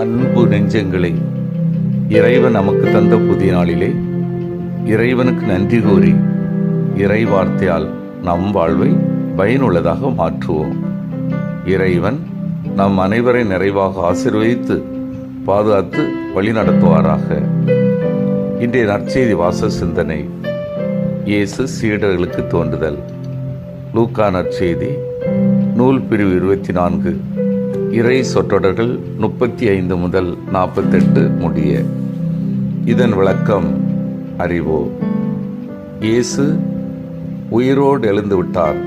அன்பு நெஞ்சங்களே, இறைவன் நமக்கு தந்த புதிய நாளிலே இறைவனுக்கு நன்றி கூறி இறை வார்த்தையால் நம் வாழ்வை பயனுள்ளதாக மாற்றுவோம். இறைவன் நம் அனைவரை நிறைவாக ஆசீர்வதித்து பாதுகாத்து வழிநடத்துவாராக. இன்றைய நற்செய்தி வாச சிந்தனை. இயேசு சீடர்களுக்கு தோன்றுதல். லூக்கா நற்செய்தி நூல் பிரிவு 24, இறை சொற்றொடர்கள் 35 முதல் 48 முடிய. இதன் விளக்கம் அறிவோம். இயேசு உயிரோடு எழுந்து விட்டார்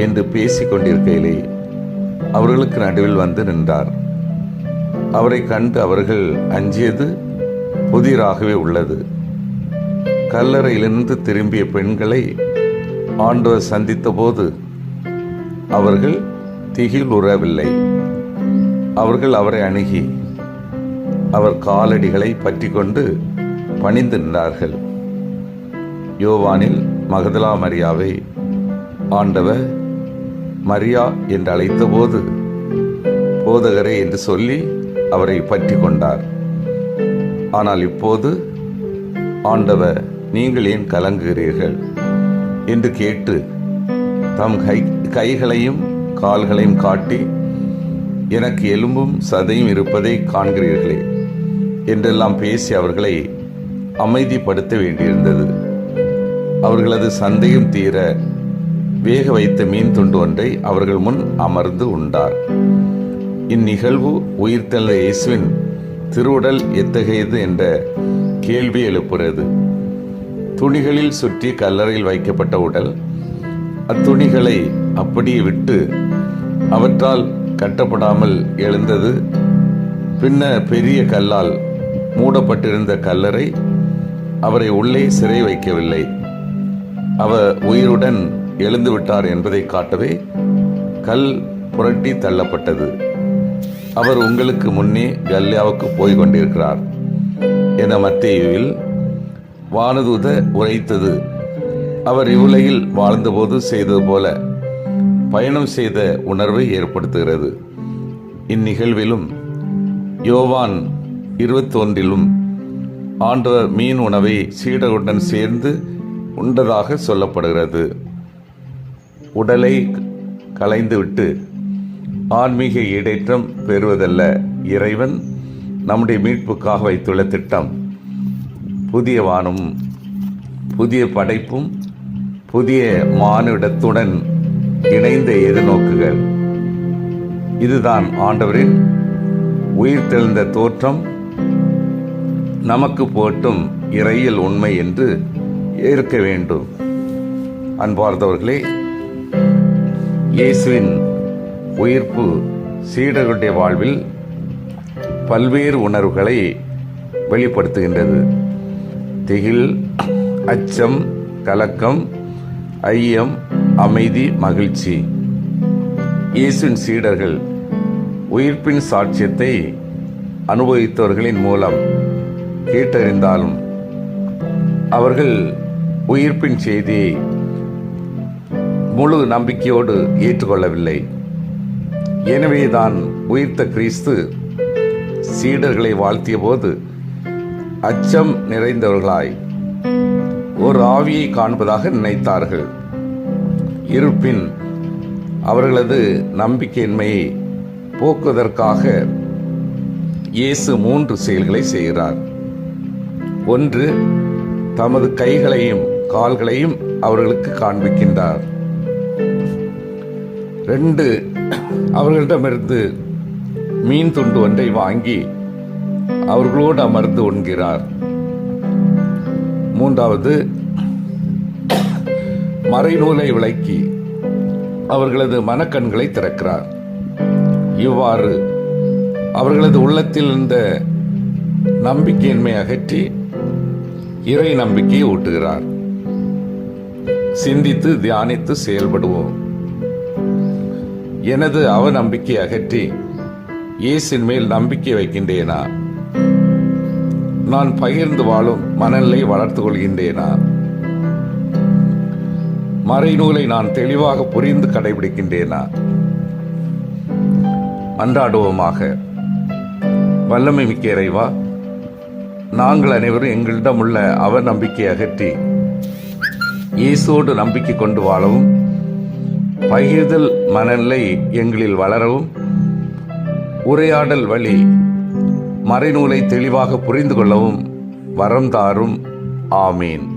என்று பேசிக் கொண்டிருக்கையிலே அவர்களுக்கு நடுவில் வந்து நின்றார். அவரை கண்டு அவர்கள் அஞ்சியது புதிராகவே உள்ளது. கல்லறையிலிருந்து திரும்பிய பெண்களை ஆண்டவர் சந்தித்த போது அவர்கள் திகிலுறவில்லை. அவர்கள் அவரை அணுகி அவர் காலடிகளை பற்றி கொண்டு பணிந்து நின்றார்கள். யோவானில் மகதலா மரியாவை ஆண்டவர் மரியா என்று அழைத்த போது போதகரே என்று சொல்லி அவரை பற்றி கொண்டார். ஆனால் இப்போது ஆண்டவர் நீங்கள் ஏன் கலங்குகிறீர்கள் என்று கேட்டு தம் கைகளையும் கால்களையும் காட்டி எனக்கு எலும்பும் சதையும் இருப்பதை காண்கிறீர்களே என்றெல்லாம் பேசி அவர்களை அமைதிப்படுத்த வேண்டியிருந்தது. அவர்களது சந்தேகம் தீர வேக வைத்த மீன் துண்டு ஒன்றை அவர்கள் முன் அமர்ந்து உண்டார். இந்நிகழ்வு உயிர்த்தெழுந்த இயேசுவின் திருவுடல் எத்தகையது என்ற கேள்வி எழுப்புகிறது. துணிகளில் சுற்றி கல்லறையில் வைக்கப்பட்ட உடல் அத்துணிகளை அப்படியே விட்டு அவற்றால் கட்டப்படாமல் எழுந்தது. பின்ன பெரிய கல்லால் மூடப்பட்டிருந்த கல்லறை அவரை உள்ளே சிறை வைக்கவில்லை. அவர் உயிருடன் எழுந்து விட்டார் என்பதை காட்டவே கல் புரட்டி தள்ளப்பட்டது. அவர் உங்களுக்கு முன்னே கல்லியாவுக்கு போய் கொண்டிருக்கிறார் என மத்தேயுவில் வானதூத உரைத்தது அவர் இவ்வுலகில் வாழ்ந்தபோது செய்தது போல பயணம் செய்த உணர்வை ஏற்படுத்துகிறது. இந்நிகழ்விலும் யோவான் 21 ஆண்டவர் மீன் உணவை சீடருடன் சேர்ந்து உண்டதாக சொல்லப்படுகிறது. உடலை களைந்துவிட்டு ஆன்மீக ஈடேற்றம் பெறுவதல்ல இறைவன் நம்முடைய மீட்புக்காக வைத்துள்ள திட்டம். புதிய வானமும் புதிய படைப்பும் புதிய மானுடத்துடன் இணைந்த எதிர்நோக்குகள். இதுதான் ஆண்டவரின் உயிர்த்தெழுந்த தோற்றம் நமக்கு போட்டும் இறையில் உண்மை என்று ஏற்க வேண்டும். அன்பார்ந்தவர்களே, இயேசுவின் உயிர்ப்பு சீடர்களுடைய வாழ்வில் பல்வேறு உணர்வுகளை வெளிப்படுத்துகின்றது. திகில், அச்சம், கலக்கம், ஐயம், அமைதி, மகிழ்ச்சி. இயேசுவின் சீடர்கள் உயிர்ப்பின் சாட்சியத்தை அனுபவித்தவர்களின் மூலம் கேட்டறிந்தாலும் அவர்கள் உயிர்ப்பின் செய்தியை முழு நம்பிக்கையோடு ஏற்றுக்கொள்ளவில்லை. எனவேதான் உயிர்த்த கிறிஸ்து சீடர்களை வாழ்த்திய போது அச்சம் நிறைந்தவர்களாய் ஒரு ஆவியை காண்பதாக நினைத்தார்கள். இருப்பின் அவர்களது நம்பிக்கையின்மையை போக்குவதற்காக இயேசு 3 செயல்களை செய்கிறார். 1, தமது கைகளையும் கால்களையும் அவர்களுக்கு காண்பிக்கின்றார். 2, அவர்களிடமிருந்து மீன் துண்டு ஒன்றை வாங்கி அவர்களோடு அமர்ந்து உண்கிறார். 3, மறைநூலை விளக்கி அவர்களது மனக்கண்களை திறக்கிறார். இவ்வாறு அவர்களது உள்ளத்தில் இருந்த நம்பிக்கையின்மை அகற்றி இறை நம்பிக்கையை ஊட்டுகிறார். சிந்தித்து தியானித்து செயல்படுவோம். எனது அவநம்பிக்கை அகற்றி இயேசின் மேல் நம்பிக்கை வைக்கின்றேனா? நான் பகிர்ந்து வாழும் மனநிலை வளர்த்துக் கொள்கின்றேனா? மறைநூலை நான் தெளிவாக புரிந்து கடைபிடிக்கின்றேனா? மன்றாடுவோமாக. வல்லமை மிக்க இறைவா, நாங்கள் அனைவரும் எங்களிடம் உள்ள அவநம்பிக்கையை அகற்றி இயேசுவோடு நம்பிக்கை கொண்டு வாழவும், பகிர்தல் மனநிலை எங்களில் வளரவும், உரையாடல் வழி மறைநூலை தெளிவாக புரிந்து கொள்ளவும் வரம் தாரும். ஆமீன்.